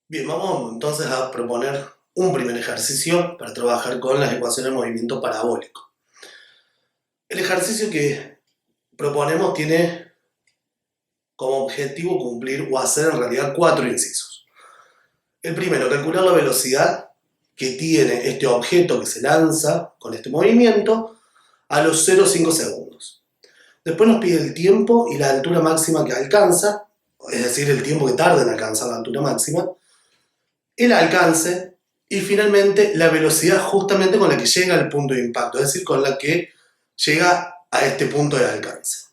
Bien, vamos entonces a proponer un primer ejercicio para trabajar con las ecuaciones de movimiento parabólico. El ejercicio que proponemos tiene como objetivo cumplir o hacer en realidad 4 incisos. El primero, calcular la velocidad que tiene este objeto que se lanza con este movimiento a los 0,5 segundos. Después nos pide el tiempo y la altura máxima que alcanza, es decir, el tiempo que tarda en alcanzar la altura máxima, el alcance y finalmente la velocidad justamente con la que llega al punto de impacto, es decir, con la que llega a este punto de alcance.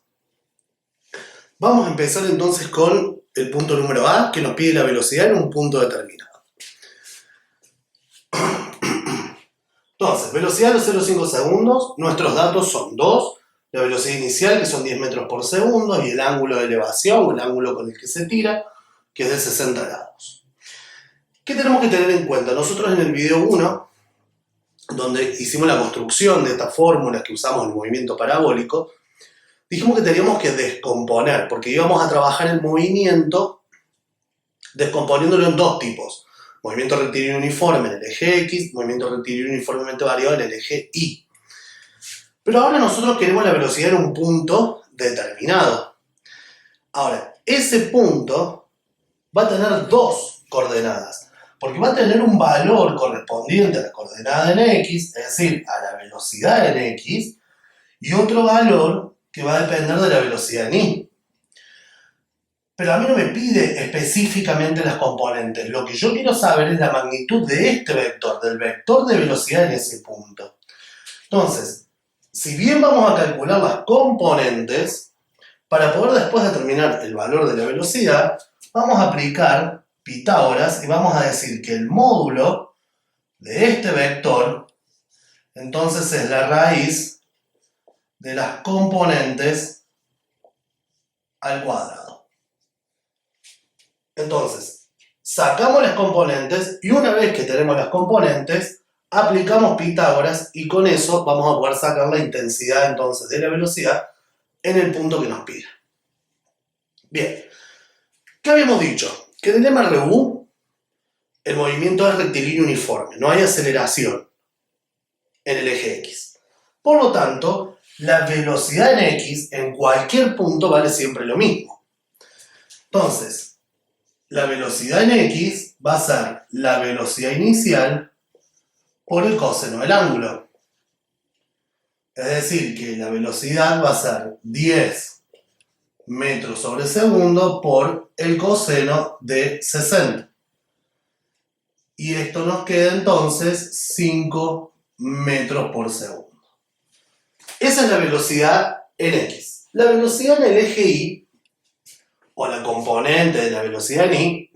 Vamos a empezar entonces con el punto número A, que nos pide la velocidad en un punto determinado. Entonces, velocidad a los 0,5 segundos, nuestros datos son dos, la velocidad inicial, que son 10 metros por segundo, y el ángulo de elevación, o el ángulo con el que se tira, que es de 60 grados. ¿Qué tenemos que tener en cuenta? Nosotros en el video 1, donde hicimos la construcción de estas fórmulas que usamos en el movimiento parabólico, dijimos que teníamos que descomponer, porque íbamos a trabajar el movimiento descomponiéndolo en dos tipos. Movimiento rectilíneo uniforme en el eje X, movimiento rectilíneo uniformemente variado en el eje Y. Pero ahora nosotros queremos la velocidad en un punto determinado. Ahora, ese punto va a tener dos coordenadas, porque va a tener un valor correspondiente a la coordenada en X, es decir, a la velocidad en X, y otro valor que va a depender de la velocidad en Y. Pero a mí no me pide específicamente las componentes. Lo que yo quiero saber es la magnitud de este vector, del vector de velocidad en ese punto. Entonces, si bien vamos a calcular las componentes, para poder después determinar el valor de la velocidad, vamos a aplicar Pitágoras y vamos a decir que el módulo de este vector, entonces es la raíz de las componentes al cuadrado. Entonces, sacamos las componentes y una vez que tenemos las componentes, aplicamos Pitágoras y con eso vamos a poder sacar la intensidad entonces de la velocidad en el punto que nos pide. Bien, ¿qué habíamos dicho? Que en el MRU el movimiento es rectilíneo uniforme, no hay aceleración en el eje X. Por lo tanto, la velocidad en X en cualquier punto vale siempre lo mismo. Entonces, la velocidad en X va a ser la velocidad inicial por el coseno del ángulo. Es decir, que la velocidad va a ser 10 metros sobre segundo por el coseno de 60. Y esto nos queda entonces 5 metros por segundo. Esa es la velocidad en X. La velocidad en el eje Y, o la componente de la velocidad en Y,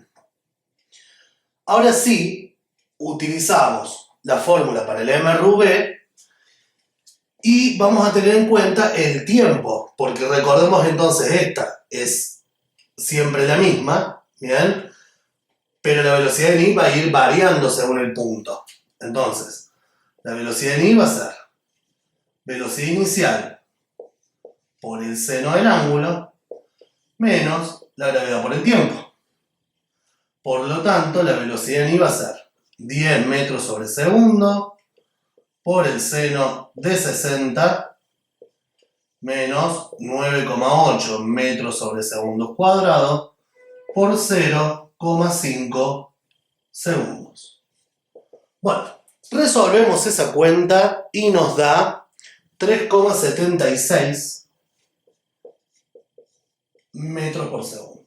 ahora sí utilizamos la fórmula para el MRV y vamos a tener en cuenta el tiempo, porque recordemos entonces esta es siempre la misma, ¿bien? Pero la velocidad en Y va a ir variando según el punto. Entonces, la velocidad en Y va a ser velocidad inicial por el seno del ángulo menos la gravedad por el tiempo. Por lo tanto, la velocidad en Y va a ser 10 metros sobre segundo por el seno de 60 menos 9,8 metros sobre segundo cuadrado por 0,5 segundos. Bueno, resolvemos esa cuenta y nos da 3,76 metros por segundo.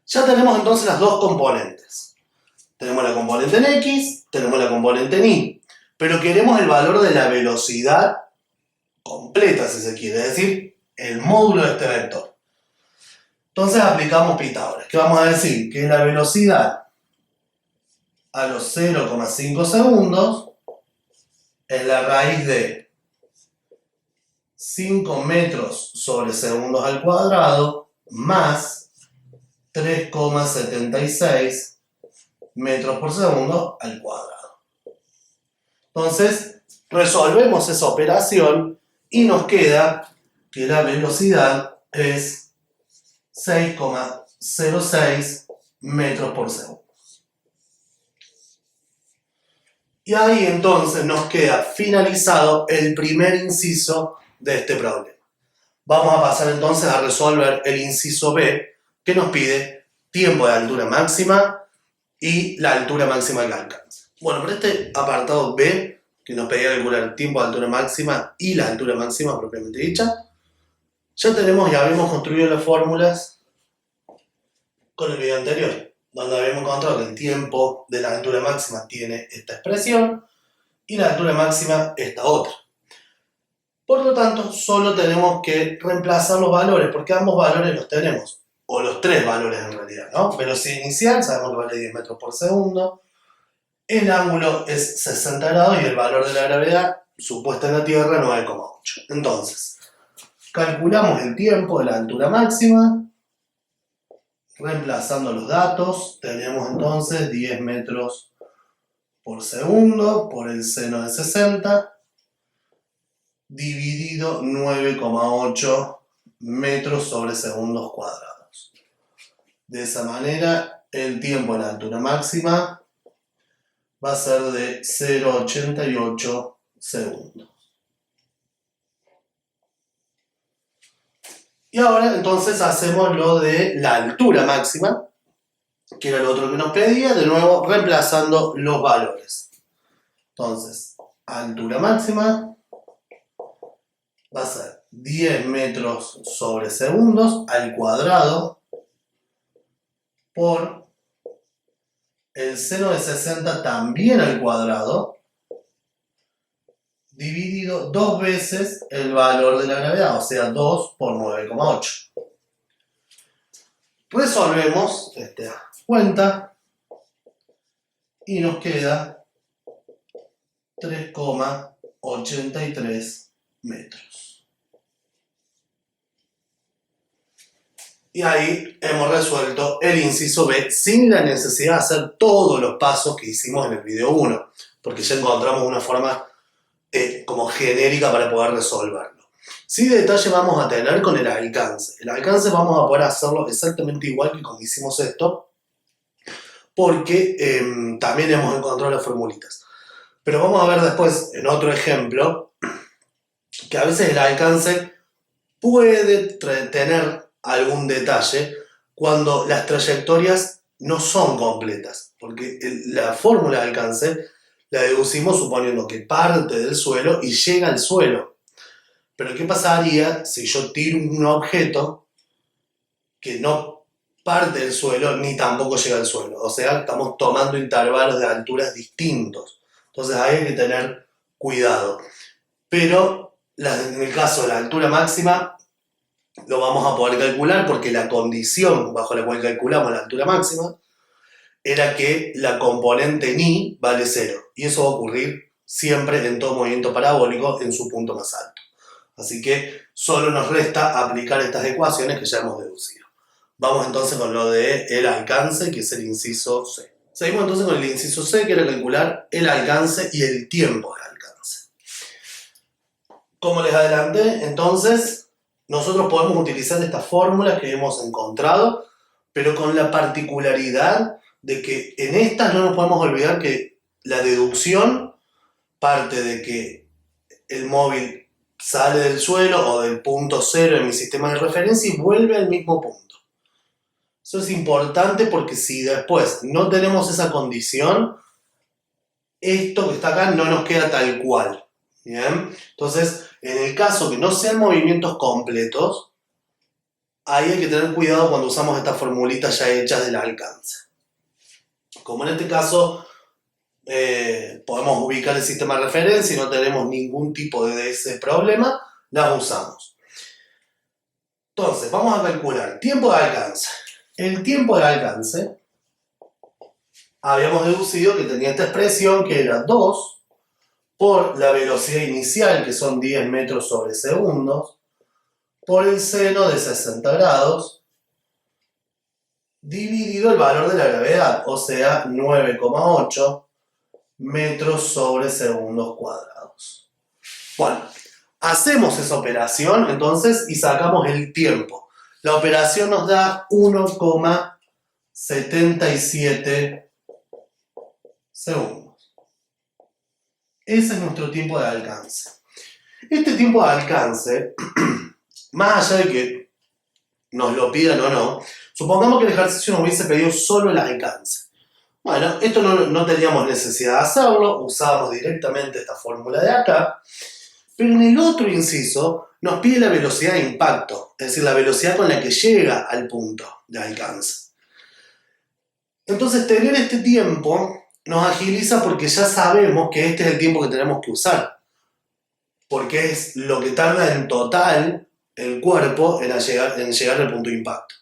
Ya tenemos entonces las dos componentes. Tenemos la componente en X, tenemos la componente en Y, pero queremos el valor de la velocidad completa, si se quiere, es decir, el módulo de este vector. Entonces aplicamos Pitágoras, que vamos a decir que la velocidad a los 0,5 segundos es la raíz de 5 metros sobre segundos al cuadrado más 3,76 metros por segundo al cuadrado. Entonces, resolvemos esa operación y nos queda que la velocidad es 6,06 metros por segundo. Y ahí entonces nos queda finalizado el primer inciso de este problema. Vamos a pasar entonces a resolver el inciso B, que nos pide tiempo de altura máxima y la altura máxima que alcanza. Bueno, para este apartado B, que nos pedía calcular el tiempo de altura máxima y la altura máxima propiamente dicha, ya habíamos construido las fórmulas con el video anterior, donde habíamos encontrado que el tiempo de la altura máxima tiene esta expresión y la altura máxima esta otra. Por lo tanto, solo tenemos que reemplazar los valores, porque ambos valores los tenemos, o los tres valores en realidad, ¿no? Velocidad inicial, sabemos que vale 10 metros por segundo, el ángulo es 60 grados y el valor de la gravedad supuesta en la Tierra 9,8. Entonces, calculamos el tiempo de la altura máxima, reemplazando los datos, tenemos entonces 10 metros por segundo por el seno de 60, dividido 9,8 metros sobre segundos cuadrados. De esa manera, el tiempo de la altura máxima va a ser de 0,88 segundos. Y ahora entonces hacemos lo de la altura máxima, que era lo otro que nos pedía, de nuevo reemplazando los valores. Entonces, altura máxima va a ser 10 metros sobre segundos al cuadrado por el seno de 60 también al cuadrado, dividido 2 veces el valor de la gravedad, o sea 2 por 9,8. Resolvemos esta cuenta y nos queda 3,83 metros. Y ahí hemos resuelto el inciso B sin la necesidad de hacer todos los pasos que hicimos en el video 1, porque ya encontramos una forma como genérica para poder resolverlo. Sí, de detalle vamos a tener con el alcance. El alcance vamos a poder hacerlo exactamente igual que como hicimos esto, porque también hemos encontrado las formulitas. Pero vamos a ver después, en otro ejemplo, que a veces el alcance puede tener algún detalle cuando las trayectorias no son completas, porque la fórmula de alcance la deducimos suponiendo que parte del suelo y llega al suelo. Pero ¿qué pasaría si yo tiro un objeto que no parte del suelo ni tampoco llega al suelo? O sea, estamos tomando intervalos de alturas distintos. Entonces ahí hay que tener cuidado. Pero en el caso de la altura máxima lo vamos a poder calcular porque la condición bajo la cual calculamos la altura máxima era que la componente ni vale 0. Y eso va a ocurrir siempre en todo movimiento parabólico en su punto más alto. Así que solo nos resta aplicar estas ecuaciones que ya hemos deducido. Vamos entonces con lo de el alcance, que es el inciso C. Seguimos entonces con el inciso C, que era calcular el alcance y el tiempo del alcance. Como les adelanté, entonces, nosotros podemos utilizar estas fórmulas que hemos encontrado, pero con la particularidad de que en estas no nos podemos olvidar que la deducción parte de que el móvil sale del suelo o del punto cero en mi sistema de referencia y vuelve al mismo punto. Eso es importante porque si después no tenemos esa condición, esto que está acá no nos queda tal cual. ¿Bien? Entonces, en el caso que no sean movimientos completos, ahí hay que tener cuidado cuando usamos estas formulitas ya hechas del alcance. Como en este caso podemos ubicar el sistema de referencia y no tenemos ningún tipo de ese problema, las usamos. Entonces, vamos a calcular tiempo de alcance. El tiempo de alcance, habíamos deducido que tenía esta expresión que era 2 por la velocidad inicial, que son 10 metros sobre segundos, por el seno de 60 grados, dividido el valor de la gravedad, o sea, 9,8 metros sobre segundos cuadrados. Bueno, hacemos esa operación entonces y sacamos el tiempo. La operación nos da 1,83 77 segundos. Ese es nuestro tiempo de alcance. Este tiempo de alcance, más allá de que nos lo pidan o no, supongamos que el ejercicio nos hubiese pedido solo el alcance. Bueno, esto no teníamos necesidad de hacerlo, usábamos directamente esta fórmula de acá, pero en el otro inciso nos pide la velocidad de impacto, es decir, la velocidad con la que llega al punto de alcance. Entonces, tener este tiempo nos agiliza porque ya sabemos que este es el tiempo que tenemos que usar, porque es lo que tarda en total el cuerpo en llegar al punto de impacto.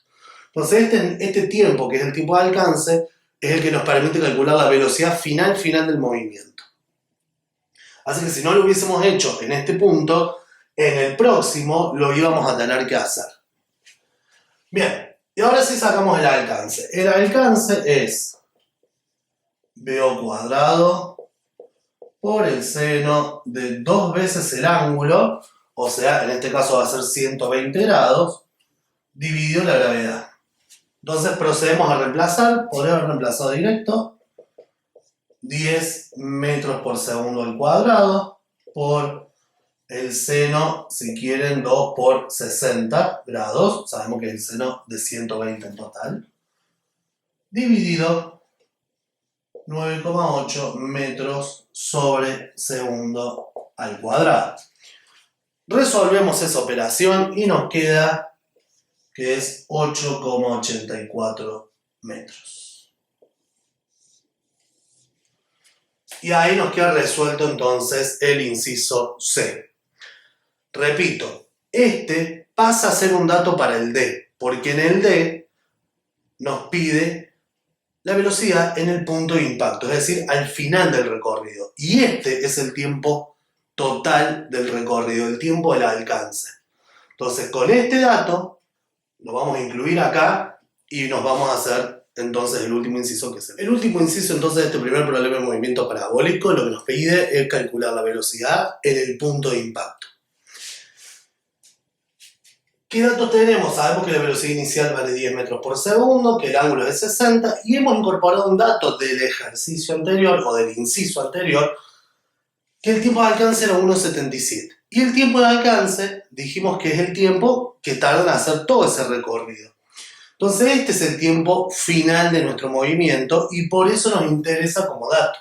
Entonces, este tiempo, que es el tiempo de alcance, es el que nos permite calcular la velocidad final del movimiento. Así que si no lo hubiésemos hecho en este punto, en el próximo lo íbamos a tener que hacer. Bien, y ahora sí sacamos el alcance. El alcance es BO cuadrado por el seno de 2 veces el ángulo, o sea, en este caso va a ser 120 grados, dividido la gravedad. Entonces procedemos a reemplazar, podría haber reemplazado directo, 10 metros por segundo al cuadrado por el seno, si quieren, 2 por 60 grados, sabemos que es el seno de 120 en total, dividido 9,8 metros sobre segundo al cuadrado. Resolvemos esa operación y nos queda que es 8,84 metros. Y ahí nos queda resuelto entonces el inciso C. Repito, este pasa a ser un dato para el D, porque en el D nos pide la velocidad en el punto de impacto, es decir, al final del recorrido. Y este es el tiempo total del recorrido, el tiempo del alcance. Entonces, con este dato, lo vamos a incluir acá y nos vamos a hacer entonces el último inciso que es el último inciso entonces de este primer problema de movimiento parabólico. Lo que nos pide es calcular la velocidad en el punto de impacto. ¿Qué datos tenemos? Sabemos que la velocidad inicial vale 10 metros por segundo, que el ángulo es de 60 y hemos incorporado un dato del ejercicio anterior o del inciso anterior, que el tiempo de alcance era 1,77. Y el tiempo de alcance dijimos que es el tiempo que tarda en hacer todo ese recorrido. Entonces este es el tiempo final de nuestro movimiento y por eso nos interesa como dato.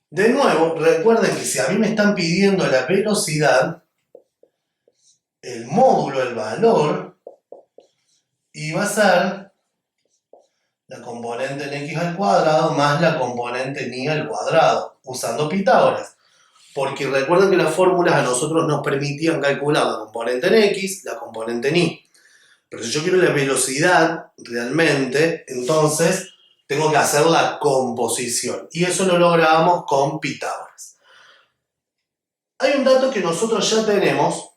De nuevo, recuerden que si a mí me están pidiendo la velocidad, el módulo, el valor, iba a ser la componente en x al cuadrado más la componente en y al cuadrado, usando Pitágoras. Porque recuerden que las fórmulas a nosotros nos permitían calcular la componente en x, la componente en y. Pero si yo quiero la velocidad realmente, entonces tengo que hacer la composición. Y eso lo logramos con Pitágoras. Hay un dato que nosotros ya tenemos,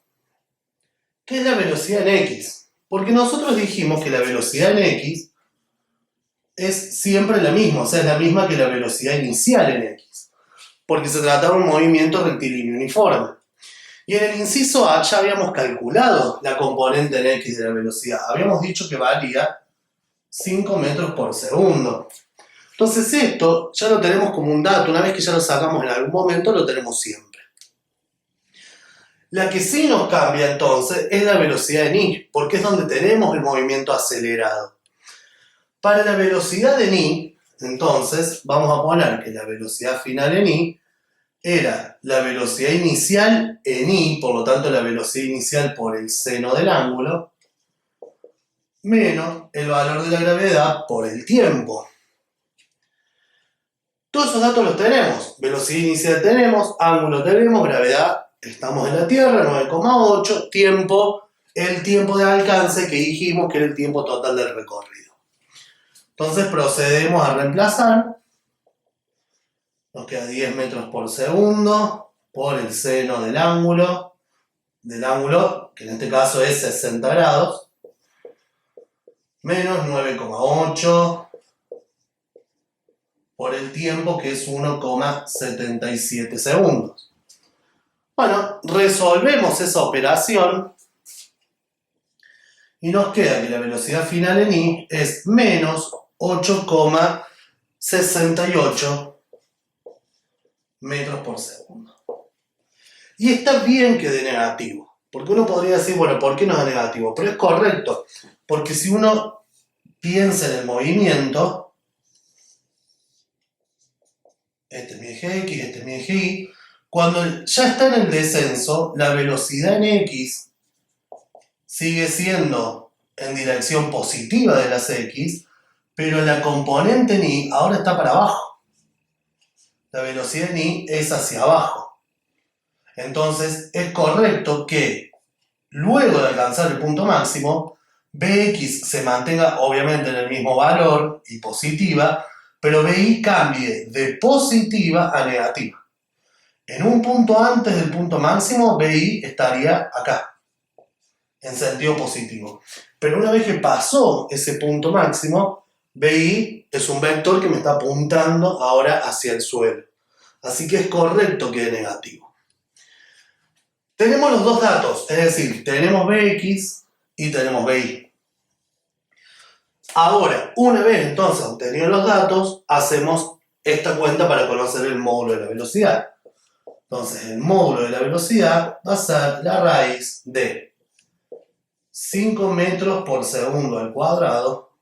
que es la velocidad en x. Porque nosotros dijimos que la velocidad en x es siempre la misma, o sea, es la misma que la velocidad inicial en x. Porque se trataba de un movimiento rectilíneo uniforme. Y en el inciso A ya habíamos calculado la componente en x de la velocidad. Habíamos dicho que valía 5 metros por segundo. Entonces esto ya lo tenemos como un dato. Una vez que ya lo sacamos en algún momento, lo tenemos siempre. La que sí nos cambia entonces es la velocidad en y, porque es donde tenemos el movimiento acelerado. Para la velocidad en y, entonces, vamos a poner que la velocidad final en y era la velocidad inicial en y, por lo tanto la velocidad inicial por el seno del ángulo, menos el valor de la gravedad por el tiempo. Todos esos datos los tenemos. Velocidad inicial tenemos, ángulo tenemos, gravedad, estamos en la Tierra, 9,8, tiempo, el tiempo de alcance que dijimos que era el tiempo total del recorrido. Entonces procedemos a reemplazar. Nos queda 10 metros por segundo por el seno del ángulo, que en este caso es 60 grados, menos 9,8 por el tiempo, que es 1,77 segundos. Bueno, resolvemos esa operación Y nos queda que la velocidad final en I es menos 8,68 metros por segundo. Y está bien que dé negativo, porque uno podría decir, bueno, ¿por qué no da negativo? Pero es correcto, porque si uno piensa en el movimiento, este es mi eje X, este es mi eje Y, cuando ya está en el descenso, la velocidad en X sigue siendo en dirección positiva de las X, pero la componente en Y ahora está para abajo. La velocidad en Y es hacia abajo. Entonces es correcto que luego de alcanzar el punto máximo, Bx se mantenga obviamente en el mismo valor y positiva, pero Bi cambie de positiva a negativa. En un punto antes del punto máximo, Bi estaría acá, en sentido positivo. Pero una vez que pasó ese punto máximo, Bi es un vector que me está apuntando ahora hacia el suelo. Así que es correcto que dé negativo. Tenemos los dos datos, es decir, tenemos Bx y tenemos Bi. Ahora, una vez entonces obtenidos los datos, hacemos esta cuenta para conocer el módulo de la velocidad. Entonces, el módulo de la velocidad va a ser la raíz de 5 metros por segundo al cuadrado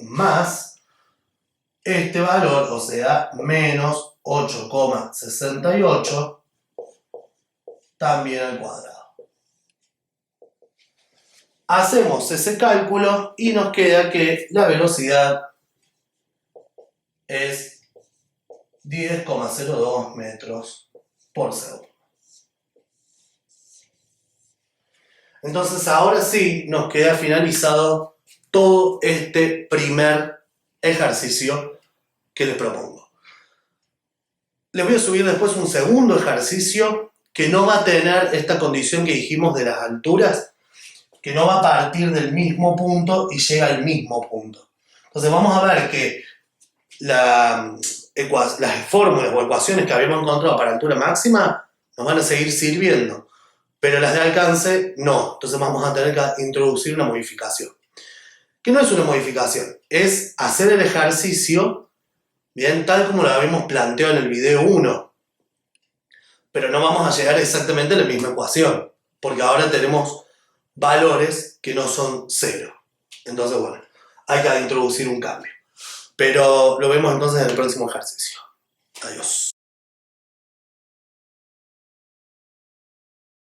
más este valor, o sea, menos 8,68 también al cuadrado. Hacemos ese cálculo y nos queda que la velocidad es 10,02 metros por segundo. Entonces ahora sí nos queda finalizado todo este primer ejercicio que les propongo. Les voy a subir después un segundo ejercicio que no va a tener esta condición que dijimos de las alturas, que no va a partir del mismo punto y llega al mismo punto. Entonces vamos a ver que las fórmulas o ecuaciones que habíamos encontrado para altura máxima nos van a seguir sirviendo, pero las de alcance no. Entonces vamos a tener que introducir una modificación. Que no es una modificación, es hacer el ejercicio bien tal como lo habíamos planteado en el video 1. Pero no vamos a llegar exactamente a la misma ecuación, porque ahora tenemos valores que no son 0. Entonces, bueno, hay que introducir un cambio. Pero lo vemos entonces en el próximo ejercicio. Adiós.